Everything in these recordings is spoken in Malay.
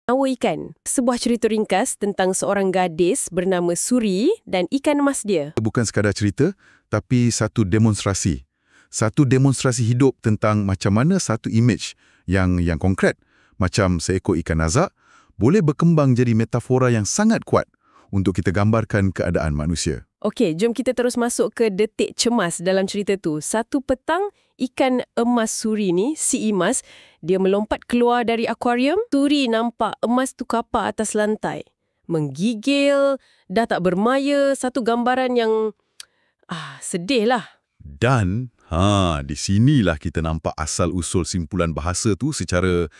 Nyawa ikan. Sebuah cerita ringkas tentang seorang gadis bernama Suri dan ikan emas dia. Bukan sekadar cerita, tapi satu demonstrasi. Satu demonstrasi hidup tentang macam mana satu imej yang konkret, macam seekor ikan nazak, boleh berkembang jadi metafora yang sangat kuat untuk kita gambarkan keadaan manusia. Okey, jom kita terus masuk ke detik cemas dalam cerita tu. Satu petang, ikan emas Suri ni, si emas, dia melompat keluar dari akuarium. Suri nampak emas tu kapak atas lantai. Menggigil, dah tak bermaya, satu gambaran yang sedih lah. Dan di sinilah kita nampak asal-usul simpulan bahasa tu secara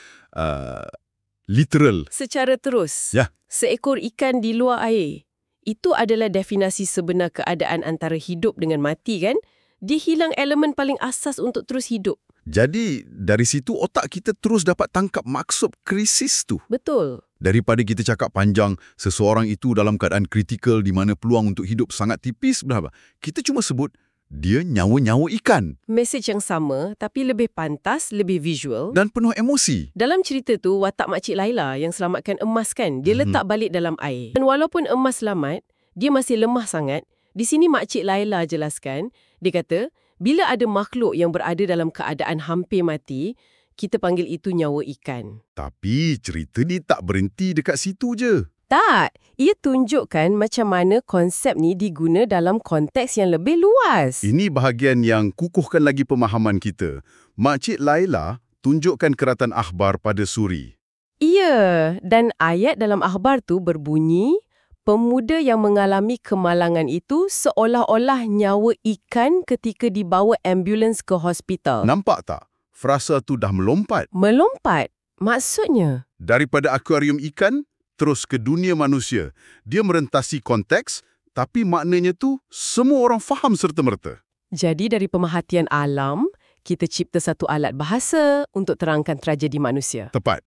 literal. Secara terus, Ya. Seekor ikan di luar air. Itu adalah definisi sebenar keadaan antara hidup dengan mati kan? Dia hilang elemen paling asas untuk terus hidup. Jadi, dari situ otak kita terus dapat tangkap maksud krisis tu. Betul. Daripada kita cakap panjang, seseorang itu dalam keadaan kritikal di mana peluang untuk hidup sangat tipis, berapa? Kita cuma sebut, dia nyawa-nyawa ikan. Mesej yang sama, tapi lebih pantas, lebih visual. Dan penuh emosi. Dalam cerita tu, watak Makcik Laila yang selamatkan emas kan, dia letak balik dalam air. Dan walaupun emas selamat, dia masih lemah sangat. Di sini Makcik Laila jelaskan, dia kata, bila ada makhluk yang berada dalam keadaan hampir mati, kita panggil itu nyawa ikan. Tapi cerita ni tak berhenti dekat situ je. Tak, ia tunjukkan macam mana konsep ni diguna dalam konteks yang lebih luas. Ini bahagian yang kukuhkan lagi pemahaman kita. Makcik Laila tunjukkan keratan akhbar pada Suri. Ya, dan ayat dalam akhbar tu berbunyi, pemuda yang mengalami kemalangan itu seolah-olah nyawa ikan ketika dibawa ambulans ke hospital. Nampak tak? Frasa tu dah melompat. Melompat? Maksudnya? Daripada akuarium ikan, terus ke dunia manusia. Dia merentasi konteks, tapi maknanya tu semua orang faham serta-merta. Jadi dari pemerhatian alam, kita cipta satu alat bahasa untuk terangkan tragedi manusia. Tepat.